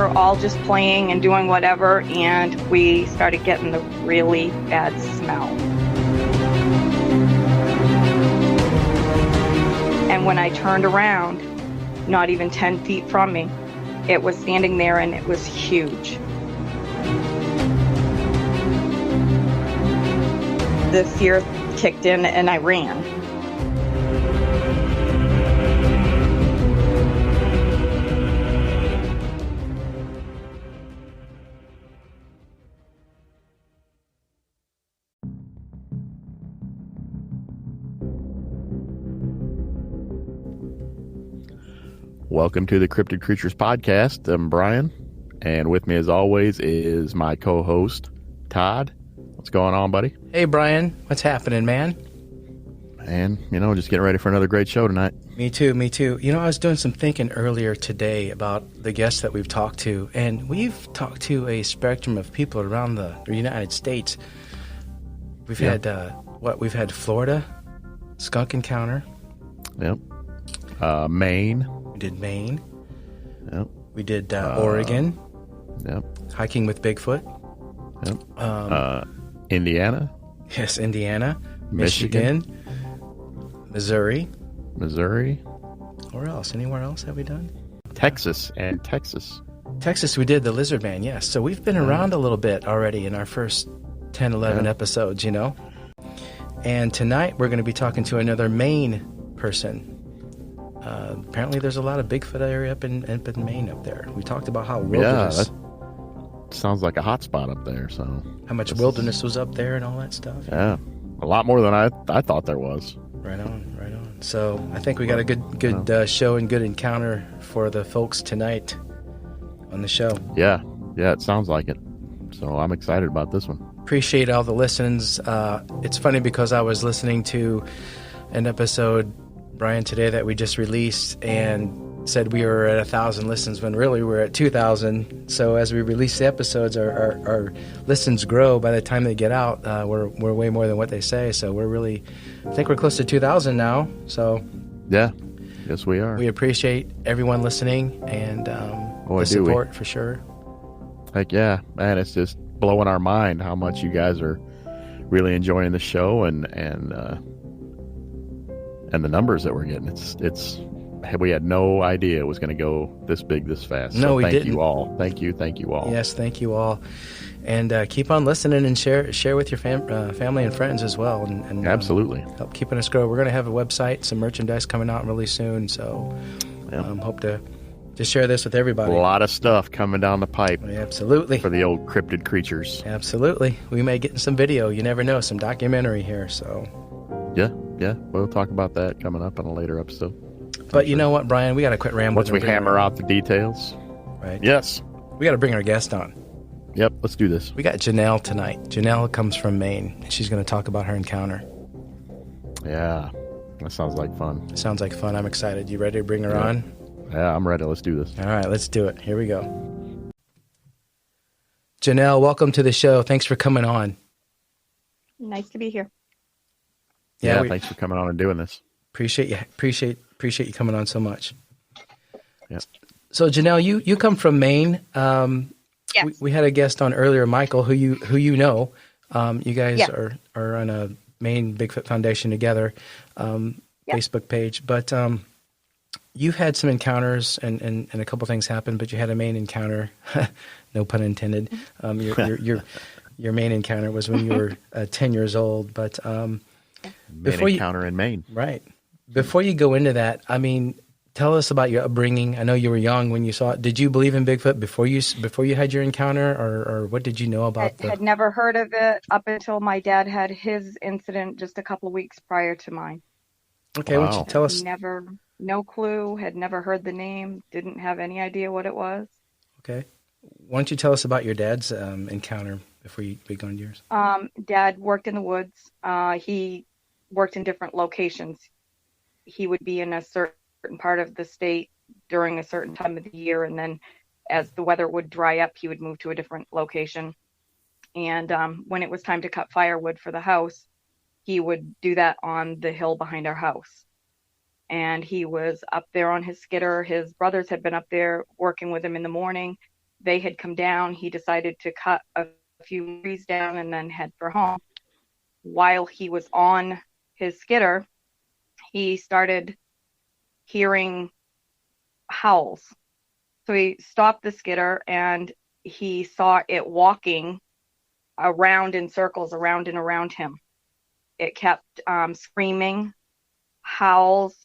were all just playing and doing whatever, and we started getting the really bad smell. And when I turned around, not even 10 feet from me, it was standing there, and it was huge. The fear kicked in, and I ran. Welcome to the Cryptid Creatures Podcast. I'm Brian, and with me as always is my co-host, Todd. What's going on, buddy? Hey, Brian. What's happening, man? And, just getting ready for another great show tonight. Me too. I was doing some thinking earlier today about the guests that we've talked to, and we've talked to a spectrum of people around the United States. We've had, we've had Florida, skunk encounter. Yep. Maine. We did Maine. Yep. We did Oregon. Yep. Hiking with Bigfoot. Yep. Indiana. Yes, Indiana. Michigan. Missouri. Where else? Anywhere else have we done? Texas. Texas, we did the Lizard Man, yes. So we've been around a little bit already in our first 10, 11 episodes, And tonight we're going to be talking to another Maine person. Apparently there's a lot of Bigfoot area up in Maine up there. We talked about how wilderness... Yeah, that sounds like a hot spot up there. So how much wilderness was up there and all that stuff. Yeah, a lot more than I thought there was. Right on. So I think we got a good show and good encounter for the folks tonight on the show. Yeah, it sounds like it. So I'm excited about this one. Appreciate all the listens. It's funny because I was listening to an episode, Brian, today that we just released and said we were at 1,000 listens when really we're at 2,000. So as we release the episodes, our listens grow. By the time they get out, we're way more than what they say. So I think we're close to 2,000 now. So yeah, yes we are. We appreciate everyone listening and the support for sure. Heck yeah, man! It's just blowing our mind how much you guys are really enjoying the show and the numbers that we're getting. We had no idea it was going to go this big this fast. No, we didn't. Thank you all. Thank you all. Yes, thank you all. And keep on listening and share with your family and friends as well. And absolutely. Help keeping us grow. We're going to have a website, some merchandise coming out really soon. So hope to just share this with everybody. A lot of stuff coming down the pipe. Absolutely. For the old cryptid creatures. Absolutely. We may get in some video. You never know. Some documentary here. So. Yeah. We'll talk about that coming up in a later episode. But you know what, Brian? We got to quit rambling. Once we hammer out the details. Right. Yes. We got to bring our guest on. Yep, let's do this. We got Janelle tonight. Janelle comes from Maine. She's going to talk about her encounter. Yeah, that sounds like fun. Sounds like fun. I'm excited. You ready to bring her on? Yeah, I'm ready. Let's do this. All right, let's do it. Here we go. Janelle, welcome to the show. Thanks for coming on. Nice to be here. Yeah, thanks for coming on and doing this. Appreciate you coming on so much. Yeah. So Janelle, you come from Maine. Yes. We had a guest on earlier, Michael, who you know. You guys are on a Maine Bigfoot Foundation together, Facebook page. But you've had some encounters and a couple things happened, but you had a Maine encounter, no pun intended. Your Maine encounter was when you were 10 years old. But encounter in Maine. Right. Before you go into that, I mean, tell us about your upbringing. I know you were young when you saw it. Did you believe in Bigfoot before you had your encounter, or what did you know about I had never heard of it up until my dad had his incident just a couple of weeks prior to mine. Okay, wow. Why don't you tell us? No clue, had never heard the name, didn't have any idea what it was. Okay. Why don't you tell us about your dad's encounter before we go into yours? Dad worked in the woods. He worked in different locations. He would be in a certain part of the state during a certain time of the year, and then as the weather would dry up, he would move to a different location. And when it was time to cut firewood for the house, he would do that on the hill behind our house. And he was up there on his skidder. His brothers had been up there working with him in the morning, they had come down. He decided to cut a few trees down and then head for home. While he was on his skidder, he started hearing howls. So he stopped the skidder and he saw it walking around in circles, around and around him. It kept screaming, howls.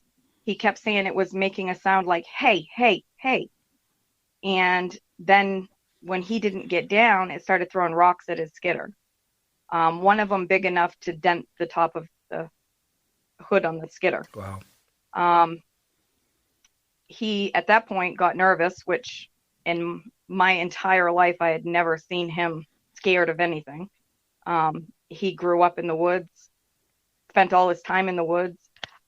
He kept saying it was making a sound like, hey, hey, hey. And then when he didn't get down, it started throwing rocks at his skidder. One of them big enough to dent the top of the hood on the skidder. Wow. He, at that point, got nervous, which in my entire life, I had never seen him scared of anything. He grew up in the woods, spent all his time in the woods.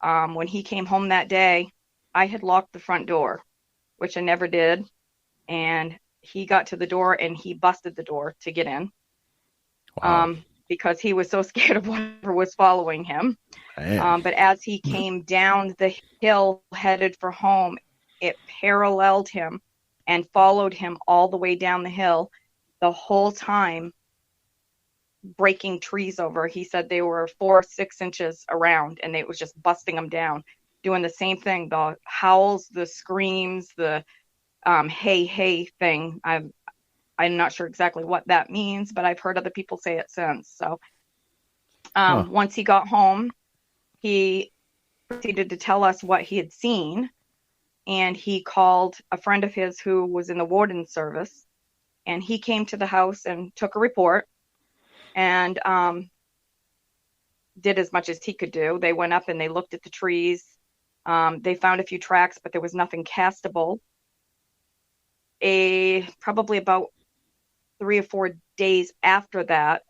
When he came home that day, I had locked the front door, which I never did. And he got to the door and he busted the door to get in. Wow. Because he was so scared of whatever was following him. But as he came down the hill headed for home, it paralleled him and followed him all the way down the hill the whole time, breaking trees over. He said they were 4 or 6 inches around and it was just busting them down, doing the same thing. The howls, the screams, the hey, hey thing. I'm not sure exactly what that means, but I've heard other people say it since. So once he got home, he proceeded to tell us what he had seen. And he called a friend of his who was in the warden service. And he came to the house and took a report and did as much as he could do. They went up and they looked at the trees. They found a few tracks, but there was nothing castable. Probably about 3 or 4 days after that,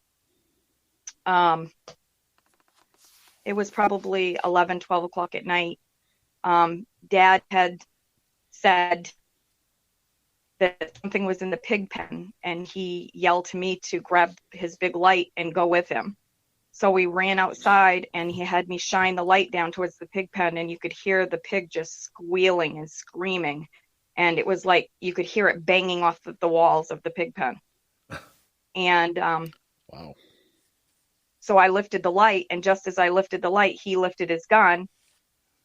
it was probably 11, 12 o'clock at night. Dad had said that something was in the pig pen, and he yelled to me to grab his big light and go with him. So we ran outside, and he had me shine the light down towards the pig pen, and you could hear the pig just squealing and screaming. And it was like you could hear it banging off the walls of the pig pen. And wow. So I lifted the light, and just as I lifted the light, he lifted his gun,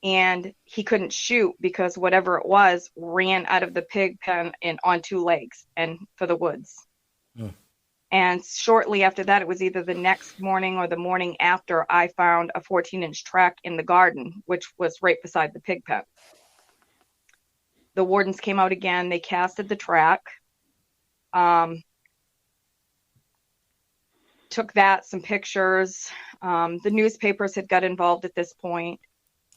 and he couldn't shoot because whatever it was ran out of the pig pen and on 2 legs and for the woods. And shortly after that, it was either the next morning or the morning after, I found a 14-inch track in the garden, which was right beside the pig pen. The wardens came out again. They casted the track. Took some pictures. The newspapers had got involved at this point.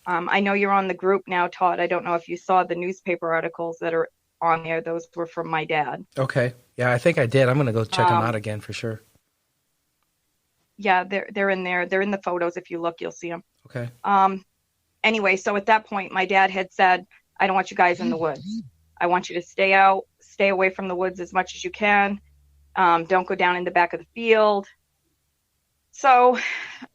I know you're on the group now, Todd. I don't know if you saw the newspaper articles that are on there. Those were from my dad. Okay. Yeah, I think I did. I'm going to go check them out again for sure. Yeah, they're in there. They're in the photos. If you look, you'll see them. Okay. Anyway, so at that point, my dad had said, I don't want you guys in the woods. I want you to stay out, stay away from the woods as much as you can. Don't go down in the back of the field. So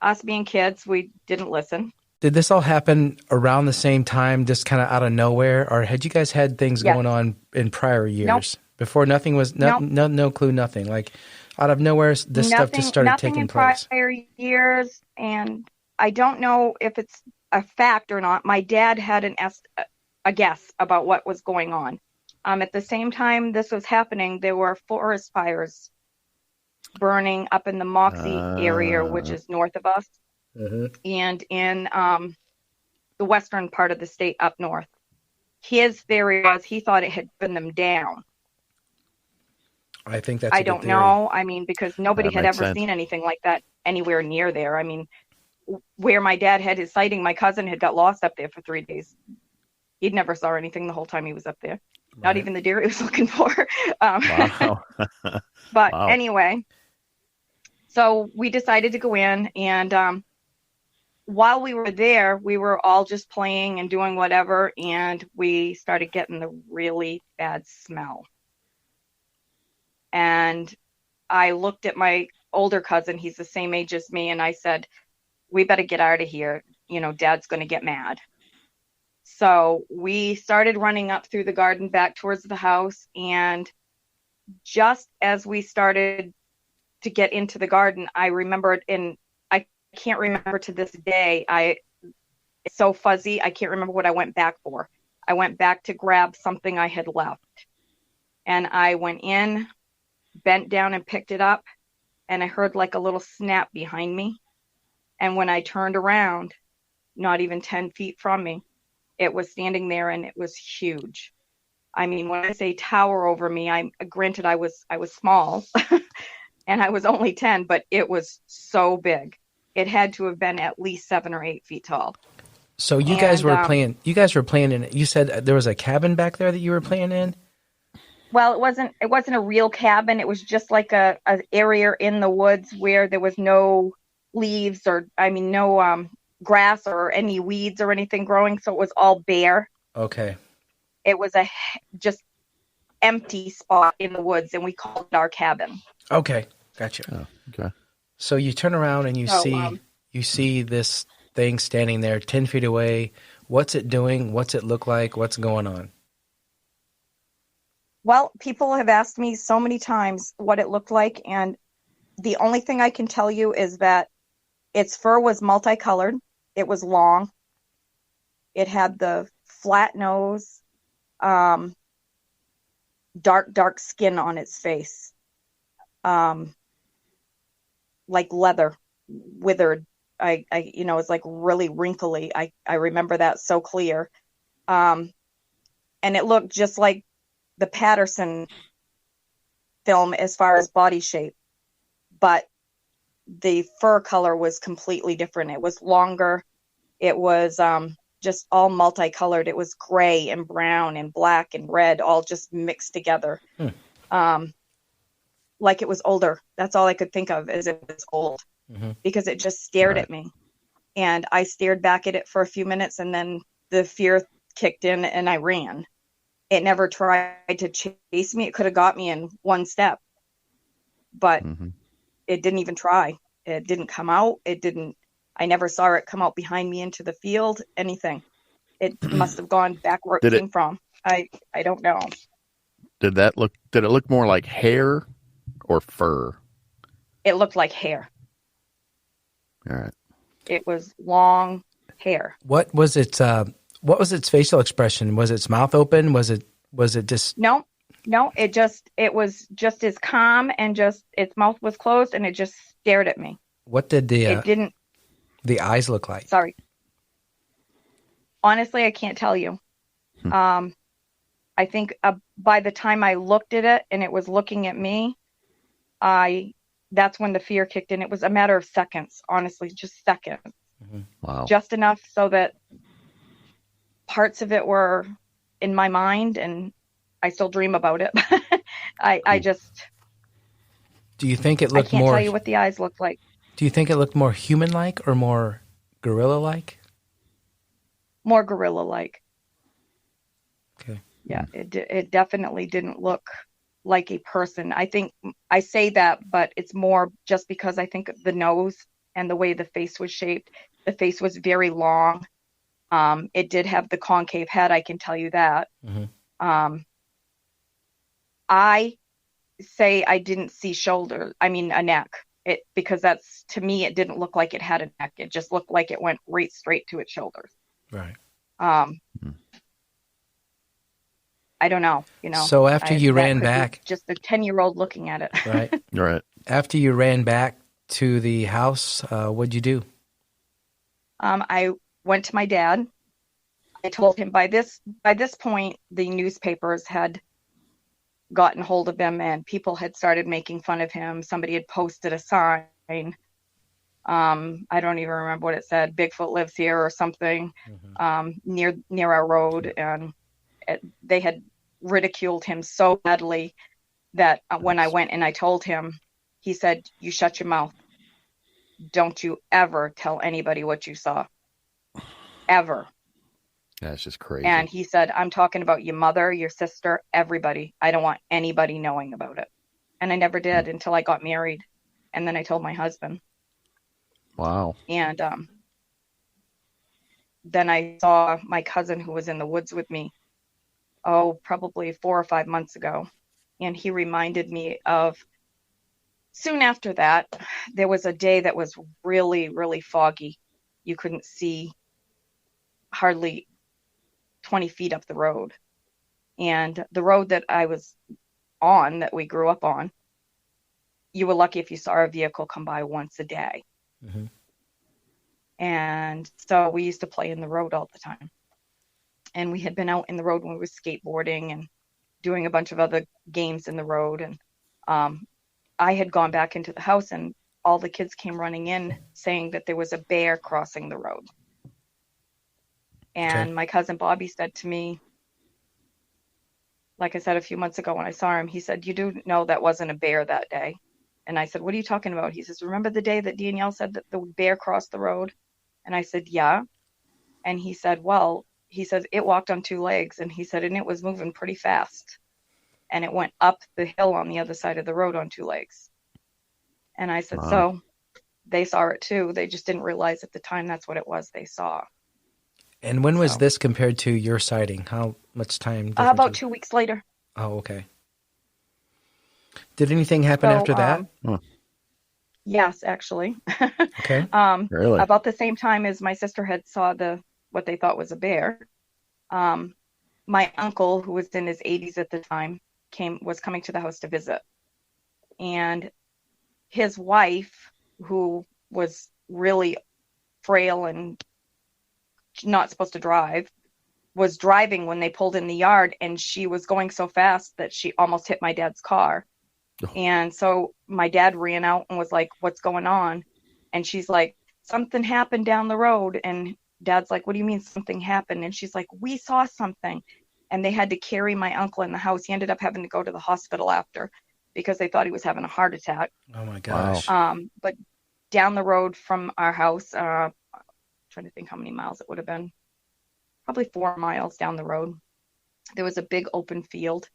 us being kids, we didn't listen. Did this all happen around the same time, just kind of out of nowhere? Or had you guys had things going on in prior years? Nope. Before nothing was, no clue, nothing? Like out of nowhere, stuff just started taking place? Nothing in prior years. And I don't know if it's a fact or not. My dad had a guess about what was going on. At the same time this was happening, there were forest fires burning up in the Moxie area, which is north of us, and in the western part of the state up north. His theory was he thought it had burned them down. I think that's a I good don't theory. know. I mean, because nobody had ever sense. seen anything like that anywhere near there. I mean, where my dad had his sighting, my cousin had got lost up there for 3 days. He'd never saw anything the whole time he was up there. Right. Not even the deer he was looking for. Wow. But Wow. anyway, so we decided to go in, and while we were there, we were all just playing and doing whatever, and we started getting the really bad smell. And I looked at my older cousin, he's the same age as me, and I said, we better get out of here. You know, Dad's going to get mad. So we started running up through the garden back towards the house, and just as we started to get into the garden, I remembered, and I can't remember to this day. It's so fuzzy. I can't remember what I went back for. I went back to grab something I had left, and I went in, bent down and picked it up, and I heard like a little snap behind me. And when I turned around, not even 10 feet from me, it was standing there, and it was huge. I mean, when I say tower over me, granted I was small and I was only 10, but it was so big. It had to have been at least 7 or 8 feet tall. So you guys were playing. You guys were playing in. You said there was a cabin back there that you were playing in. Well, it wasn't a real cabin. It was just like a area in the woods where there was no leaves no grass or any weeds or anything growing. So it was all bare. Okay. It was a just empty spot in the woods, and we called it our cabin. Okay, gotcha. Oh, okay. So you turn around and you see this thing standing there 10 feet away. What's it doing? What's it look like? What's going on? Well, people have asked me so many times what it looked like, and the only thing I can tell you is that its fur was multicolored. It was long. It had the flat nose, dark skin on its face, like leather, withered. It's like really wrinkly. I remember that so clear. And it looked just like the Patterson film as far as body shape, but the fur color was completely different. It was longer. It was just all multicolored. It was gray and brown and black and red, all just mixed together. Like it was older. That's all I could think of, is it was old, because it just stared at me. And I stared back at it for a few minutes, and then the fear kicked in and I ran. It never tried to chase me. It could have got me in one step, but it didn't even try. It didn't come out. I never saw it come out behind me into the field, anything. It must have gone back where it came from. I don't know. Did it look more like hair or fur? It looked like hair. All right. It was long hair. What was its facial expression? Was its mouth open? Was it just No, it was just as calm, and just its mouth was closed, and it just stared at me. What did the eyes look like? Sorry. Honestly, I can't tell you. I think by the time I looked at it and it was looking at me, that's when the fear kicked in. It was a matter of seconds, honestly, just seconds. Wow. Just enough so that parts of it were in my mind, and I still dream about it. I just. Do you think it looked I can't tell you what the eyes looked like. Do you think it looked more human-like or more gorilla-like? More gorilla-like. Okay. Yeah, it definitely didn't look like a person. I think I say that, but it's more just because I think the nose and the way the face was shaped. The face was very long. It did have the concave head, I can tell you that. I say I didn't see a neck. Because that's, to me, it didn't look like it had a neck. It just looked like it went right straight to its shoulders. Right. I don't know, So after you ran back, just a 10-year-old looking at it. Right. Right. After you ran back to the house, what'd you do? I went to my dad. I told him by this point, the newspapers had gotten hold of him, and people had started making fun of him. Somebody had posted a sign. I don't even remember what it said. Bigfoot lives here or something, near our road. And they had ridiculed him so badly that when I went and I told him, he said, "You shut your mouth. Don't you ever tell anybody what you saw. Ever." That's just crazy. And he said, "I'm talking about your mother, your sister, everybody. I don't want anybody knowing about it." And I never did until I got married. And then I told my husband. Wow. And then I saw my cousin, who was in the woods with me, probably 4 or 5 months ago. And he reminded me of soon after that, there was a day that was really, really foggy. You couldn't see hardly 20 feet up the road. And the road that I was on, that we grew up on, you were lucky if you saw a vehicle come by once a day. Mm-hmm. And so we used to play in the road all the time. And we had been out in the road when we were skateboarding and doing a bunch of other games in the road. And I had gone back into the house, and all the kids came running in saying that there was a bear crossing the road. And my cousin Bobby said to me, like I said a few months ago when I saw him, he said, "You do know that wasn't a bear that day." And I said, "What are you talking about?" He says, "Remember the day that Danielle said that the bear crossed the road?" And I said, "Yeah." And he said, "Well," he said, "it walked on two legs." And he said, "And it was moving pretty fast. And it went up the hill on the other side of the road on two legs." And I said, Wow. "So they saw it too. They just didn't realize at the time that's what it was they saw." And when was this compared to your sighting? How much time? About 2 weeks later. Oh, okay. Did anything happen after that? Yes, actually. Okay. Really? About the same time as my sister had saw what they thought was a bear, my uncle, who was in his 80s at the time, was coming to the house to visit. And his wife, who was really frail and not supposed to drive, was driving when they pulled in the yard, and she was going so fast that she almost hit my dad's car. Oh. And so my dad ran out and was like, "What's going on?" And she's like, "Something happened down the road." And Dad's like, "What do you mean something happened?" And she's like, "We saw something." And they had to carry my uncle in the house. He ended up having to go to the hospital after because they thought he was having a heart attack. Oh my gosh. But down the road from our house, trying to think how many miles it would have been, probably 4 miles down the road, there was a big open field.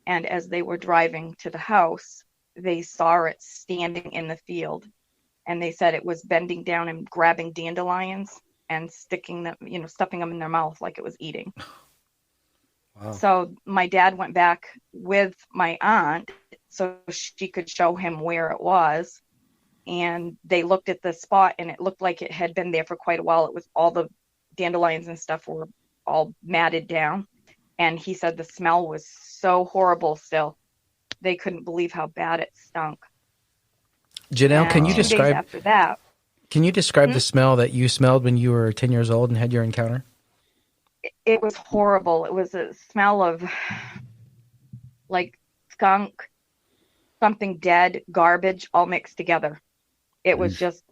And as they were driving to the house, they saw it standing in the field. And they said it was bending down and grabbing dandelions and sticking them, stuffing them in their mouth like it was eating. Wow. So my dad went back with my aunt so she could show him where it was. And they looked at the spot, and it looked like it had been there for quite a while. It was all the dandelions and stuff were all matted down. And he said the smell was so horrible still. They couldn't believe how bad it stunk. Janelle, And can you 2 days describe after that, the smell that you smelled when you were 10 years old and had your encounter? it was horrible. It was a smell of like skunk, something dead, garbage, all mixed together. It was just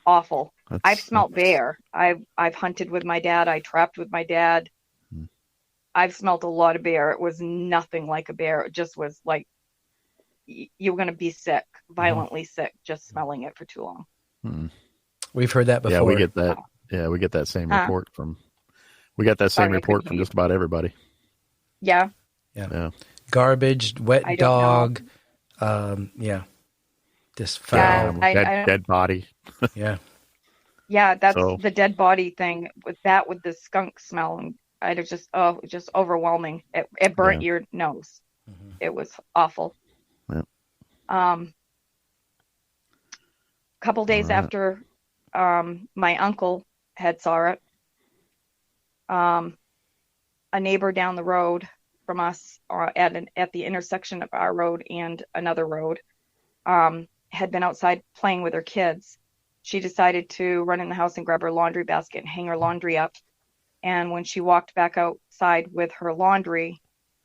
awful. I've smelt bear. I've hunted with my dad. I trapped with my dad. I've smelt a lot of bear. It was nothing like a bear. It just was like you were going to be sick, violently sick, just smelling it for too long. We've heard that before. Yeah, we get that. Yeah, we get that same report from. We got that same report from just about everybody. Yeah. Garbage, wet dog. Just foul. Dead body. Yeah. Yeah, that's the dead body thing with the skunk smell. And I just overwhelming. It burnt your nose. Mm-hmm. It was awful. Yeah. Couple days after my uncle had saw it, a neighbor down the road from us at the intersection of our road and another road had been outside playing with her kids. She decided to run in the house and grab her laundry basket and hang her laundry up. And when she walked back outside with her laundry,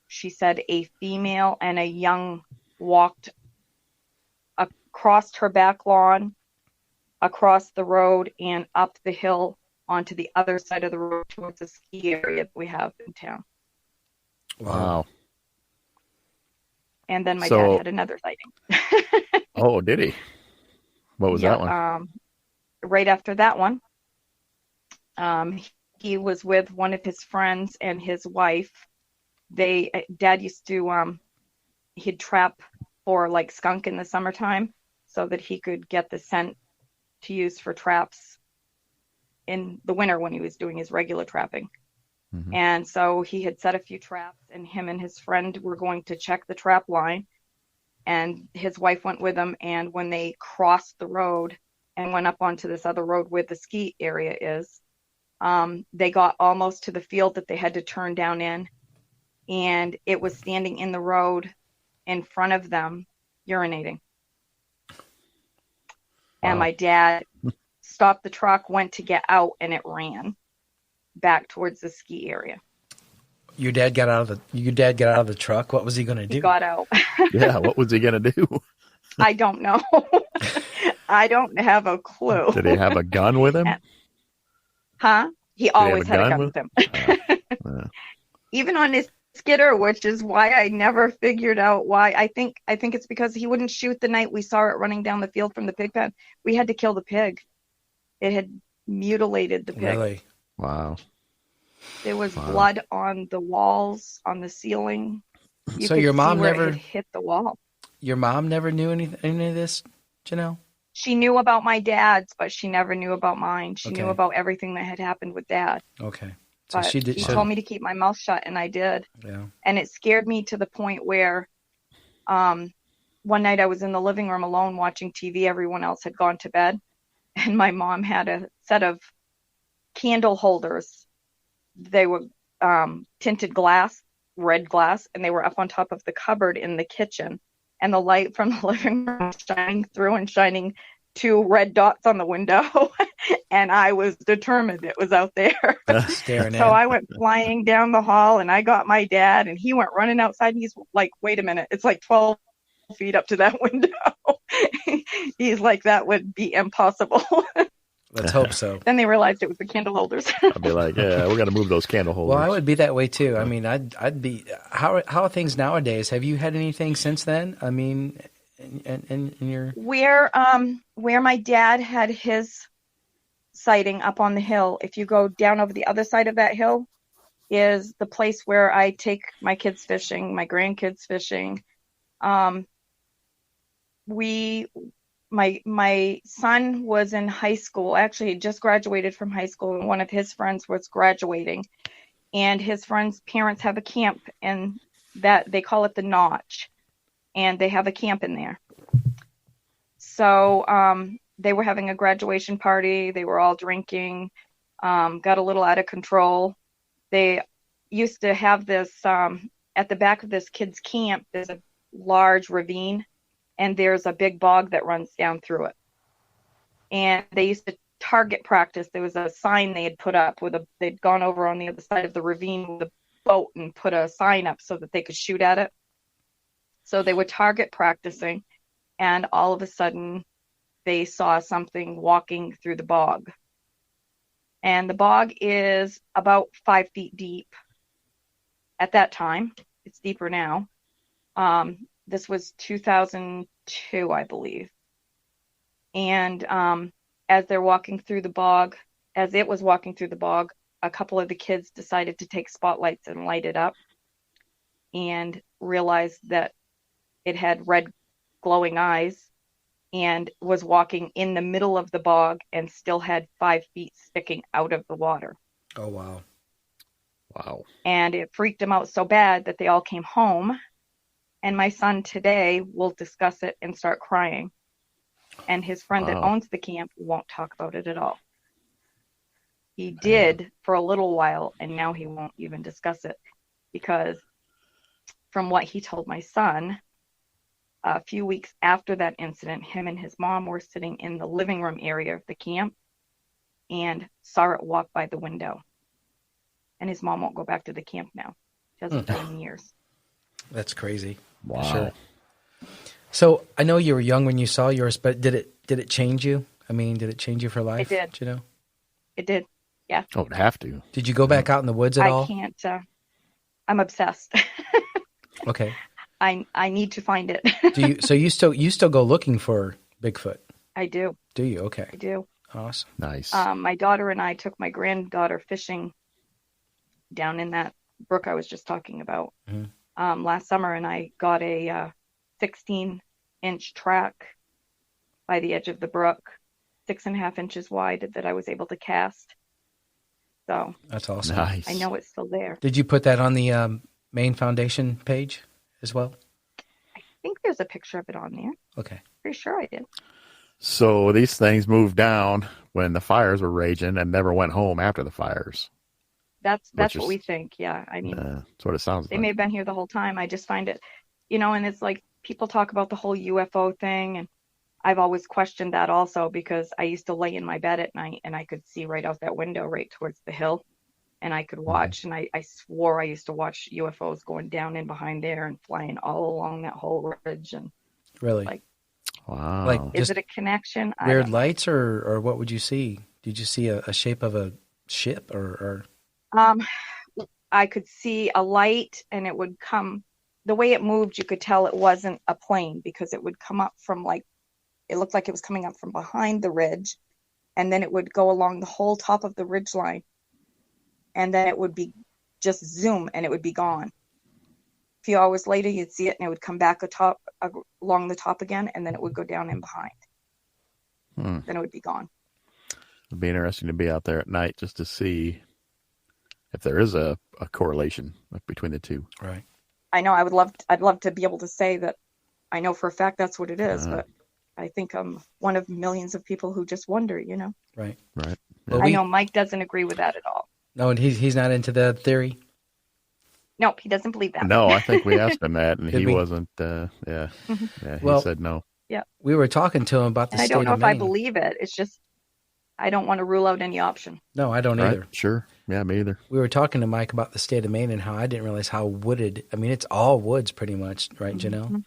she said a female and a young walked across her back lawn, across the road, and up the hill onto the other side of the road towards the ski area that we have in town. Wow. And then my dad had another sighting. Oh, did he? What was that one? Right after that one, he was with one of his friends and his wife. Dad used to, he'd trap for like skunk in the summertime so that he could get the scent to use for traps in the winter when he was doing his regular trapping. Mm-hmm. And so he had set a few traps, and him and his friend were going to check the trap line. And his wife went with him. And when they crossed the road and went up onto this other road where the ski area is, they got almost to the field that they had to turn down in. And it was standing in the road in front of them, urinating. Wow. And my dad stopped the truck, went to get out, and it ran back towards the ski area. Your dad got out of the truck. What was he going to do? He got out. Yeah, what was he going to do? I don't know. I don't have a clue. Did he have a gun with him? Huh? He always had a gun with him. Even on his skidder, which is why I never figured out why. I think it's because he wouldn't shoot the night we saw it running down the field from the pig pen. We had to kill the pig. It had mutilated the pig. Really? Wow. There was blood on the walls, on the ceiling. So your mom never hit the wall. Your mom never knew any of this, Janelle? She knew about my dad's, but she never knew about mine. She knew about everything that had happened with Dad. Okay. So but she did. He told me to keep my mouth shut, and I did. Yeah. And it scared me to the point where, one night I was in the living room alone watching TV. Everyone else had gone to bed, and my mom had a set of candle holders. They were tinted glass, red glass, and they were up on top of the cupboard in the kitchen. And the light from the living room was shining through and shining 2 red dots on the window. And I was determined it was out there. Staring So I went flying down the hall, and I got my dad, and he went running outside. And he's like, wait a minute, it's like 12 feet up to that window. He's like, that would be impossible. Let's hope so. Then they realized it was the candle holders. I'd be like, yeah, we got to move those candle holders. Well, I would be that way too. I mean, I'd be. How are things nowadays? Have you had anything since then? I mean, in your where my dad had his sighting up on the hill. If you go down over the other side of that hill, is the place where I take my kids fishing, my grandkids fishing. My son was in high school. Actually, he just graduated from high school, and one of his friends was graduating. And his friend's parents have a camp, and that they call it the Notch, and they have a camp in there. So they were having a graduation party. They were all drinking, got a little out of control. They used to have this at the back of this kid's camp. There's a large ravine, and there's a big bog that runs down through it. And they used to target practice. There was a sign they had put up they'd gone over on the other side of the ravine with a boat and put a sign up so that they could shoot at it. So they were target practicing, and all of a sudden they saw something walking through the bog. And the bog is about 5 feet deep at that time. It's deeper now. This was 2002, I believe. And as they're walking through the bog, as it was walking through the bog, a couple of the kids decided to take spotlights and light it up and realized that it had red glowing eyes and was walking in the middle of the bog and still had 5 feet sticking out of the water. Oh, wow. Wow. And it freaked them out so bad that they all came home. And my son today will discuss it and start crying. And his friend that owns the camp won't talk about it at all. He did for a little while, and now he won't even discuss it. Because from what he told my son, a few weeks after that incident, him and his mom were sitting in the living room area of the camp and saw it walk by the window. And his mom won't go back to the camp now. She hasn't done in years. That's crazy. Wow. Sure. So I know you were young when you saw yours, but did it change you? I mean, did it change you for life? It did. You know? It did. Yeah. Oh, it'd have to. Did you go back out in the woods at all? I can't. I'm obsessed. Okay. I need to find it. So you still go looking for Bigfoot? I do. Do you? Okay. I do. Awesome. Nice. My daughter and I took my granddaughter fishing down in that brook I was just talking about last summer, and I got a 16-inch track by the edge of the brook, 6.5 inches wide, that I was able to cast. So That's awesome. Nice. I know it's still there. Did you put that on the main foundation page as well? I think there's a picture of it on there. Okay. Pretty sure I did. So these things moved down when the fires were raging and never went home after the fires. That's Which what is- we think. Yeah. I mean, That's what it sounds they like. may have been here the whole time. I just find it, and it's like people talk about the whole UFO thing, and I've always questioned that also because I used to lay in my bed at night and I could see right out that window right towards the hill, and I could watch, and I swore I used to watch UFOs going down in behind there and flying all along that whole ridge. And Really? Like, Wow. Like is just it a connection? I weird don't know. lights, or what would you see? Did you see a shape of a ship or? I could see a light and it would come, the way it moved, you could tell it wasn't a plane because it would come up from it looked like it was coming up from behind the ridge, and then it would go along the whole top of the ridge line, and then it would be just zoom and it would be gone. A few hours later, you'd see it and it would come back along the top again, and then it would go down in behind. Then it would be gone. It'd be interesting to be out there at night just to see if there is a correlation between the two. Right. I know I'd love to be able to say that I know for a fact that's what it is, but I think I'm one of millions of people who just wonder, Right. Right. Well, I know Mike doesn't agree with that at all. No, and he's not into the theory. Nope, he doesn't believe that. No, I think we asked him that, and Did he we? wasn't. Yeah, he Well, said no. Yeah. We were talking to him about the And I state don't know of if I Maine. believe it. It's just I don't want to rule out any option. No, I don't Right? either. Sure. Yeah, me either. We were talking to Mike about the state of Maine and how I didn't realize how wooded. I mean, it's all woods pretty much, right, Janelle?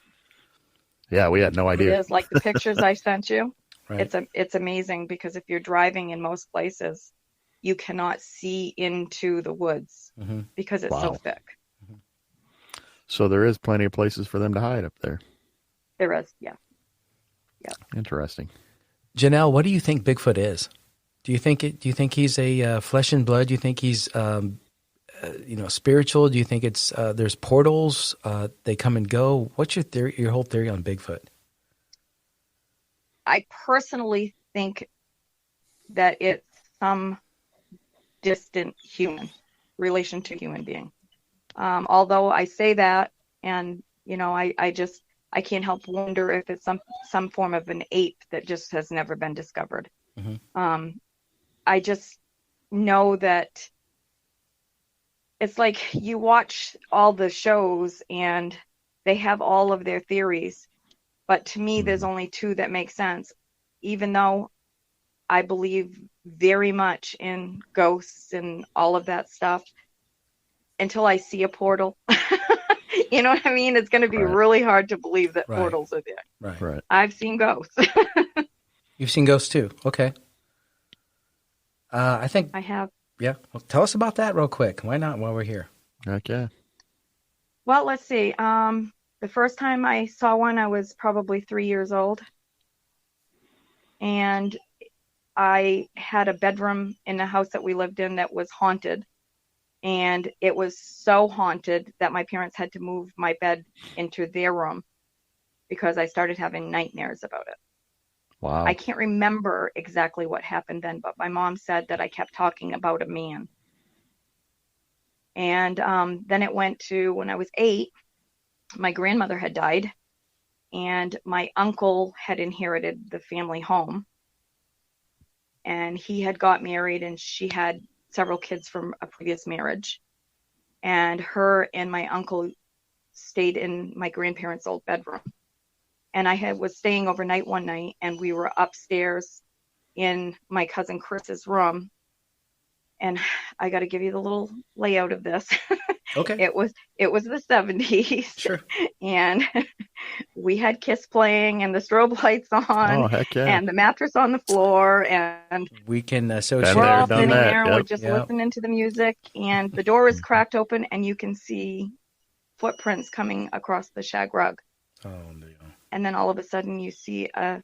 Yeah, we had no It idea. is like the pictures I sent you. Right. It's amazing because if you're driving in most places, you cannot see into the woods because it's so Wow. thick. So there is plenty of places for them to hide up there. There is, yeah. Interesting. Janelle, what do you think Bigfoot is? Do you think he's a flesh and blood? Do you think he's spiritual? Do you think it's there's portals? They come and go. What's your theory? Your whole theory on Bigfoot? I personally think that it's some distant human relation to human being. Although I say that, and I can't help wonder if it's some form of an ape that just has never been discovered. I just know that it's like you watch all the shows and they have all of their theories, but to me, there's only two that make sense, even though I believe very much in ghosts and all of that stuff. Until I see a portal, you know what I mean? It's going to be really hard to believe that portals are there. Right. I've seen ghosts. You've seen ghosts too. Okay. I think I have. Yeah. Well, tell us about that real quick. Why not while we're here? Okay. Well, let's see. The first time I saw one, I was probably 3 years old. And I had a bedroom in the house that we lived in that was haunted. And it was so haunted that my parents had to move my bed into their room because I started having nightmares about it. Wow. I can't remember exactly what happened then, but my mom said that I kept talking about a man. And then it went to when I was 8, my grandmother had died, and my uncle had inherited the family home. And he had got married, and she had several kids from a previous marriage. And her and my uncle stayed in my grandparents' old bedroom. And I was staying overnight one night, and we were upstairs in my cousin Chris's room. And I got to give you the little layout of this. Okay. It was the 70s. Sure. And we had Kiss playing and the strobe lights on. Oh, heck yeah. And the mattress on the floor. And We can associate. we're all done sitting that, there. We're yep. just Yep. listening to the music. And the door is cracked open, and you can see footprints coming across the shag rug. Oh, no. And then all of a sudden you see a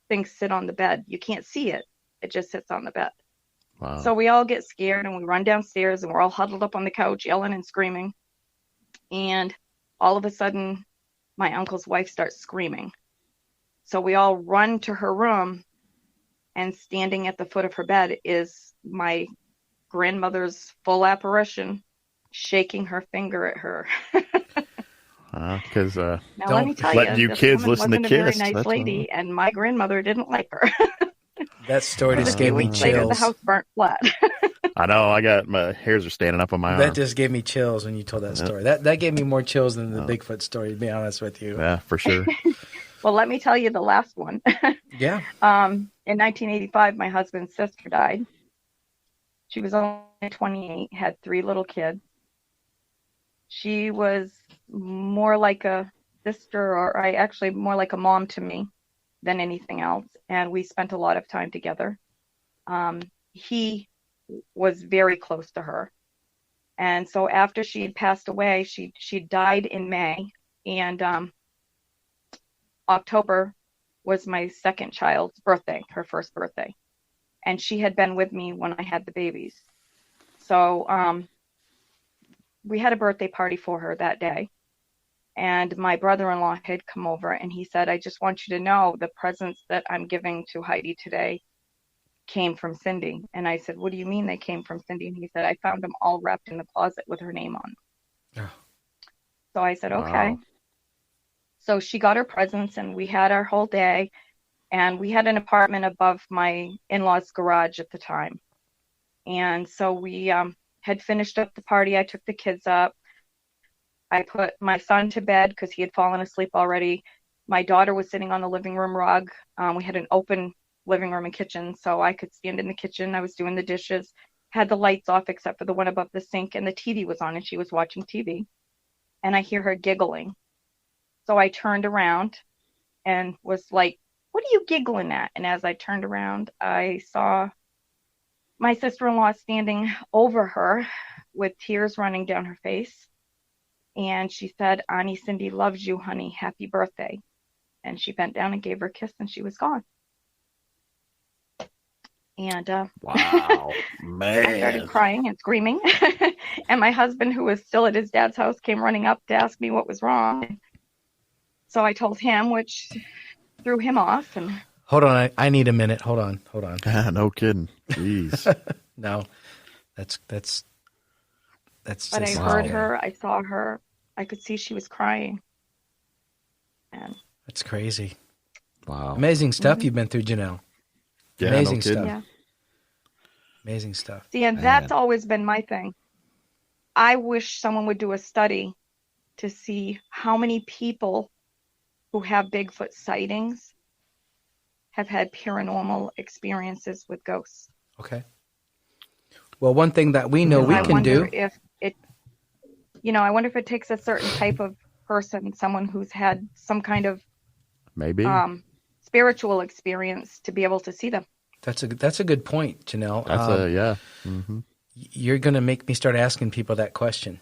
thing sit on the bed. You can't see it. It just sits on the bed. Wow. So we all get scared, and we run downstairs, and we're all huddled up on the couch yelling and screaming. And all of a sudden my uncle's wife starts screaming. So we all run to her room, and standing at the foot of her bed is my grandmother's full apparition, shaking her finger at her. Because Now, let me tell letting you, you this kids woman listen to wasn't a very Kiss. nice That's lady, and my grandmother didn't like her. That story Because just a few gave me weeks later, the chills. house burnt flat. I know. I got my hairs are standing up on my That arm. just gave me chills when you told that story. That gave me more chills than the Bigfoot story, to be honest with you. Yeah, for sure. Well, let me tell you the last one. Yeah. In 1985, my husband's sister died. She was only 28, had 3 little kids. She was more like a sister, or more like a mom to me than anything else. And we spent a lot of time together. He was very close to her. And so after she had passed away, she died in May. And October was my second child's birthday, her first birthday. And she had been with me when I had the babies. So we had a birthday party for her that day. And my brother-in-law had come over and he said, I just want you to know the presents that I'm giving to Heidi today came from Cindy. And I said, what do you mean they came from Cindy? And he said, I found them all wrapped in the closet with her name on. Oh. So I said, okay. Wow. So she got her presents and we had our whole day. And we had an apartment above my in-laws' garage at the time. And so we had finished up the party. I took the kids up. I put my son to bed because he had fallen asleep already. My daughter was sitting on the living room rug. We had an open living room and kitchen, so I could stand in the kitchen. I was doing the dishes, had the lights off except for the one above the sink, and the TV was on, and she was watching TV. And I hear her giggling. So I turned around and was like, what are you giggling at? And as I turned around, I saw my sister-in-law standing over her with tears running down her face. And she said, Auntie Cindy loves you, honey. Happy birthday. And she bent down and gave her a kiss, and she was gone. And Wow, man. I started crying and screaming. And my husband, who was still at his dad's house, came running up to ask me what was wrong. So I told him, which threw him off. And Hold on, I need a minute. Hold on. No kidding. Jeez. No, that's. But Just, I heard her. I saw her. I could see she was crying. And that's crazy. Wow. Amazing stuff you've been through, Janelle. Yeah, Amazing no kidding. stuff. yeah. Amazing stuff. See, and that's always been my thing. I wish someone would do a study to see how many people who have Bigfoot sightings have had paranormal experiences with ghosts. Okay. Well, one thing that we know we can do. I wonder if it takes a certain type of person, someone who's had some kind of Maybe. spiritual experience to be able to see them. That's a good point, Janelle. Yeah. Mm-hmm. You're going to make me start asking people that question,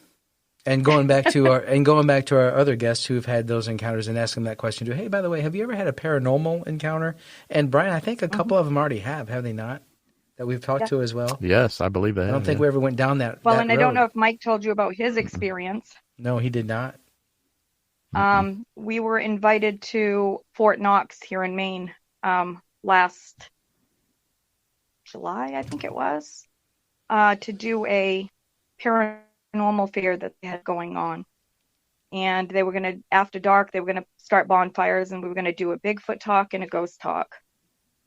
and going back to our other guests who've had those encounters and asking that question too. Hey, by the way, have you ever had a paranormal encounter? And Brian, I think a couple of them already have they not? That we've talked to as well. Yes, I believe that. I don't think we ever went down that. Well, that and I don't know if Mike told you about his experience. No, he did not. We were invited to Fort Knox here in Maine last July, I think it was, to do a paranormal fair that they had going on. And they were going to, after dark, they were going to start bonfires, and we were going to do a Bigfoot talk and a ghost talk.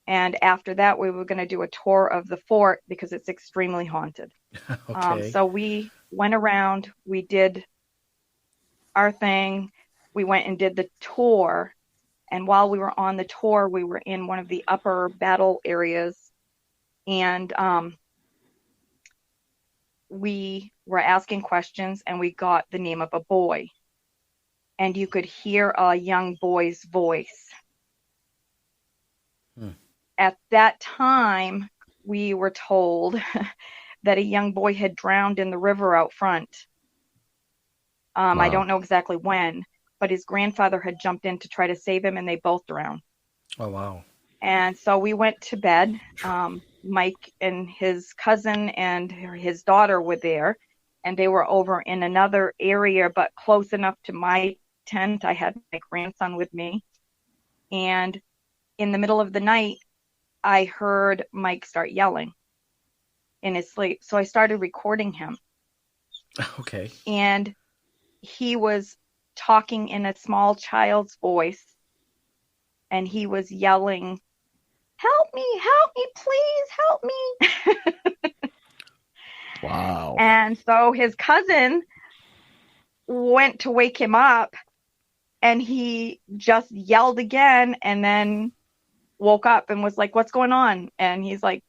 And after that, we were going to do a tour of the fort because it's extremely haunted. Okay. So we went around, we did our thing. We went and did the tour. And while we were on the tour, we were in one of the upper battle areas. And we were asking questions, and we got the name of a boy. And you could hear a young boy's voice. At that time, we were told that a young boy had drowned in the river out front. Wow. I don't know exactly when, but his grandfather had jumped in to try to save him, and they both drowned. Oh, wow. And so we went to bed. Mike and his cousin and his daughter were there, and they were over in another area, but close enough to my tent. I had my grandson with me. And in the middle of the night, I heard Mike start yelling in his sleep. So I started recording him. Okay. And he was talking in a small child's voice. And he was yelling, help me, please help me. Wow. And so his cousin went to wake him up, and he just yelled again and then woke up and was like, what's going on? And he's like,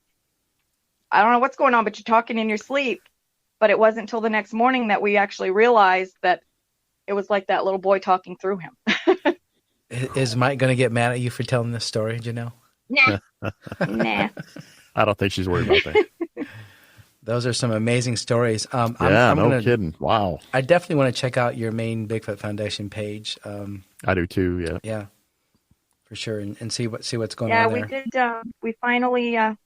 I don't know what's going on, but you're talking in your sleep. But it wasn't until the next morning that we actually realized that it was like that little boy talking through him. Is Mike going to get mad at you for telling this story, Janelle? Nah. Nah. I don't think she's worried about that. Those are some amazing stories. No gonna, kidding. Wow. I definitely want to check out your main Bigfoot Foundation page. I do too. Yeah. Yeah, for sure, and see what's going on there. Yeah, we did. We finally, the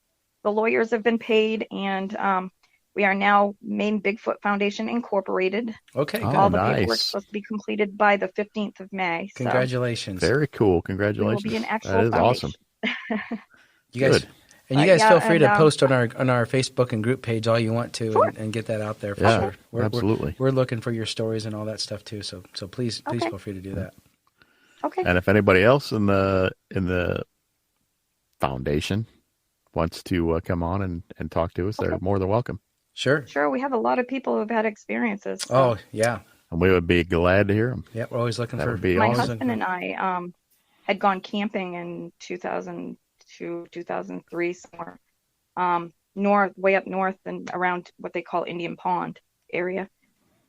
lawyers have been paid, and we are now Maine Bigfoot Foundation Incorporated. Okay, good. All the nice. paperwork's supposed to be completed by the 15th of May. Congratulations. So very cool. we Congratulations. will be an actual That is foundation. awesome. You guys, Good. and you guys feel free to and, post on our Facebook and group page all you want to, Sure. and get that out there for Yeah, sure. absolutely. We're looking for your stories and all that stuff too. So please Okay. feel free to do that. Okay. And if anybody else in the foundation wants to come on and talk to us, they're more than welcome. Sure. Sure. We have a lot of people who've had experiences. So Oh yeah. And we would be glad to hear them. Yeah, we're always looking That for. would be my awesome. husband and I had gone camping in 2002, 2003 somewhere. Way up north and around what they call Indian Pond area.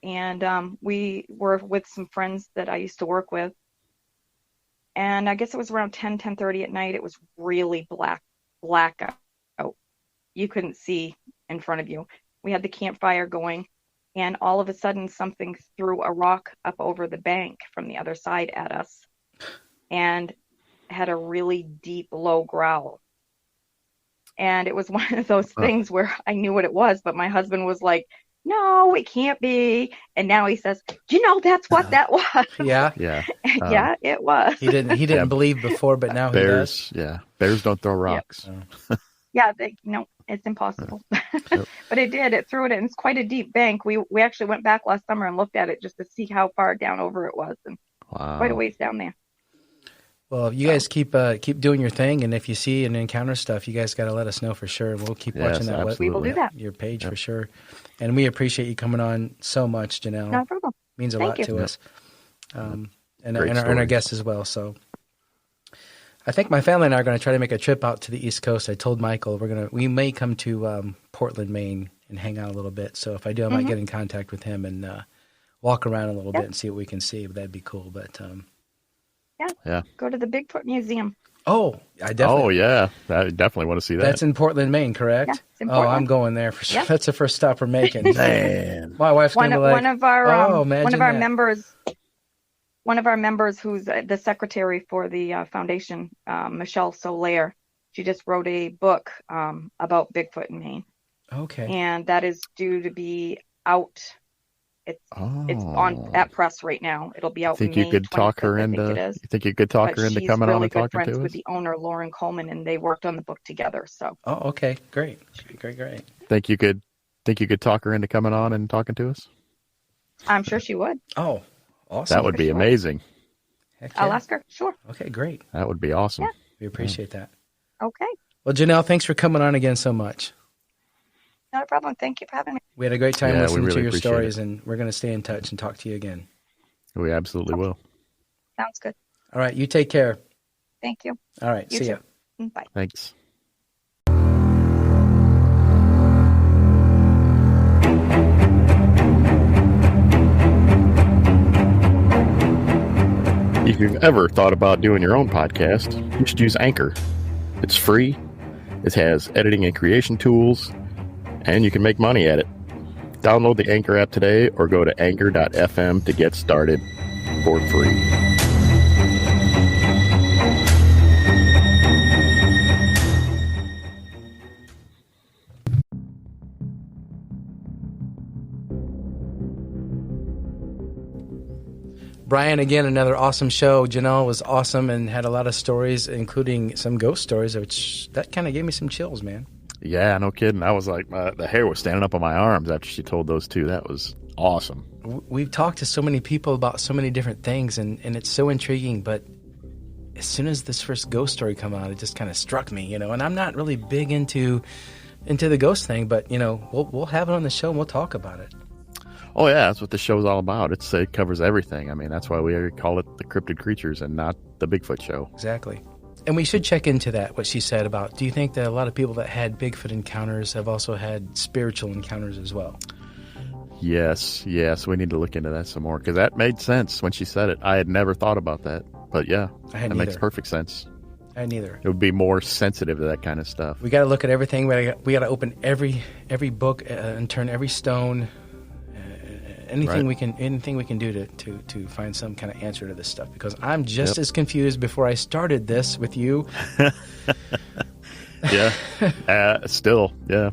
And we were with some friends that I used to work with. And I guess it was around 10:30 at night. It was really black out. You couldn't see in front of you. We had the campfire going, and all of a sudden something threw a rock up over the bank from the other side at us and had a really deep, low growl. And it was one of those things where I knew what it was, but my husband was like, no, it can't be. And now he says, that's what that was. Yeah. Yeah. Yeah, it was. He didn't believe before, but now he does. Yeah. Bears don't throw rocks. Yeah, it's impossible. Yep. But it did. It threw it in. It's quite a deep bank. We actually went back last summer and looked at it just to see how far down over it was, and Wow. quite a ways down there. Well, you guys keep doing your thing, and if you see and encounter stuff, you guys got to let us know for sure, and we'll keep watching that. Absolutely. We will do that. Your page for sure, and we appreciate you coming on so much, Janelle. No problem. Means a Thank lot you. to us, and Great our story. guests as well. So, I think my family and I are going to try to make a trip out to the East Coast. I told Michael we may come to Portland, Maine, and hang out a little bit. So if I do, I might get in contact with him and walk around a little bit and see what we can see. That'd be cool. But Yeah. Go to the Bigfoot Museum. oh, I definitely. Oh, yeah. I definitely want to see that. That's in Portland, Maine, correct? Yeah, it's in Oh, Portland. I'm going there for sure. Yeah. That's the first stop we're making. Man. My wife's going to be like, One of our imagine that. members who's the secretary for the foundation, Michelle Solaire, she just wrote a book about Bigfoot in Maine, Okay. and that is due to be out. It's on at press right now. It'll be out. Think May you could talk her 25th, I into? think it is. You think you could talk But her into she's coming really on and good talking friends to with us? the owner, Lauren Coleman, and they worked on the book together. So Oh, okay. Great. Think you could talk her into coming on and talking to us? I'm sure she would. Oh, awesome. That would be sure. amazing. Heck I'll yeah. ask her. Sure. Okay, great. That would be awesome. Yeah. We appreciate that. Okay. Well, Janelle, thanks for coming on again so much. Not a problem. Thank you for having me. We had a great time Yeah, we listening really to your appreciate stories, it. and we're going to stay in touch and talk to you again. We absolutely will. Sounds good. All right, you take care. Thank you. All right, You see too. ya. Bye. Thanks. If you've ever thought about doing your own podcast, you should use Anchor. It's free, it has editing and creation tools, and you can make money at it. Download the Anchor app today or go to anchor.fm to get started for free. Brian, again, another awesome show. Janelle was awesome and had a lot of stories, including some ghost stories, which that kind of gave me some chills, man. Yeah, no kidding. I was like, the hair was standing up on my arms after she told those two. That was awesome. We've talked to so many people about so many different things, and it's so intriguing, but as soon as this first ghost story come out, it just kind of struck me, and I'm not really big into the ghost thing, but, we'll have it on the show and we'll talk about it. Oh, yeah, that's what the show's all about. It covers everything. I mean, that's why we call it the Cryptid Creatures and not the Bigfoot Show. Exactly. And we should check into that, what she said about, do you think that a lot of people that had Bigfoot encounters have also had spiritual encounters as well? Yes, we need to look into that some more, because that made sense when she said it. I had never thought about that, but yeah, that makes perfect sense. I had neither. It would be more sensitive to that kind of stuff. We got to look at everything. We got to open every book and turn every stone. Anything we can do to find some kind of answer to this stuff, because I'm just as confused before I started this with you. Yeah, still, yeah.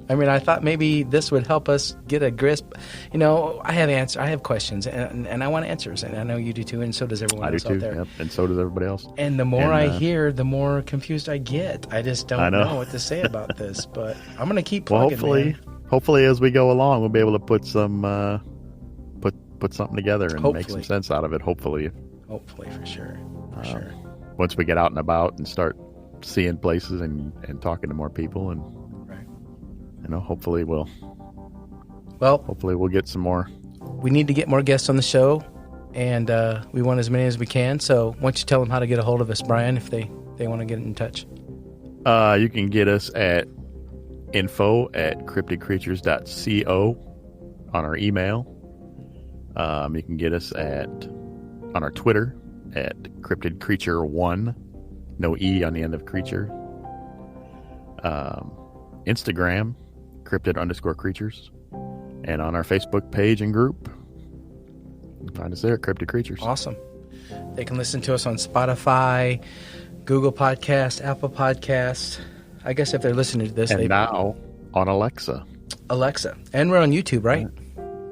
I mean, I thought maybe this would help us get a grasp. I have questions, and I want answers, and I know you do too, and so does everyone else out there. Yep, and so does everybody else. And the more I hear, the more confused I get. I just don't know what to say about this, but I'm going to keep plugging. Well, hopefully, as we go along, we'll be able to put some put something together and make some sense out of it. Hopefully, for sure. Once we get out and about and start seeing places and talking to more people, and hopefully we'll get some more. We need to get more guests on the show, and we want as many as we can. So why don't you tell them how to get a hold of us, Brian, if they want to get in touch? You can get us at info@cryptidcreatures.co on our email. You can get us on our Twitter at cryptidcreature1, no E on the end of creature. Instagram, cryptid_creatures, and on our Facebook page and group. You can find us there at Cryptid Creatures. Awesome. They can listen to us on Spotify, Google Podcasts, Apple Podcasts. I guess if they're listening to this, now on Alexa. And we're on YouTube, right?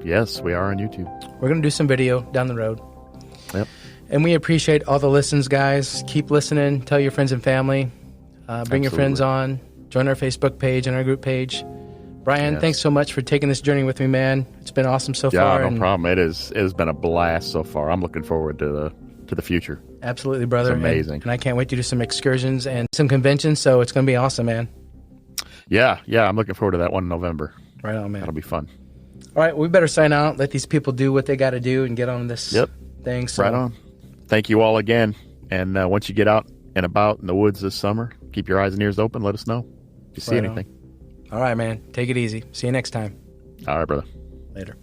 Yes, we are on YouTube. We're going to do some video down the road. Yep. And we appreciate all the listens, guys. Keep listening. Tell your friends and family. Bring your friends on. Join our Facebook page and our group page. Brian, thanks so much for taking this journey with me, man. It's been awesome so far. Yeah, no problem. It has been a blast so far. I'm looking forward to the future. Absolutely, brother. It's amazing. And I can't wait to do some excursions and some conventions, so it's going to be awesome, man. Yeah, I'm looking forward to that one in November. Right on, man. That'll be fun. All right, we better sign out. Let these people do what they got to do and get on this thing. So. Right on. Thank you all again. And once you get out and about in the woods this summer, keep your eyes and ears open. Let us know if you see anything. All right, man. Take it easy. See you next time. All right, brother. Later.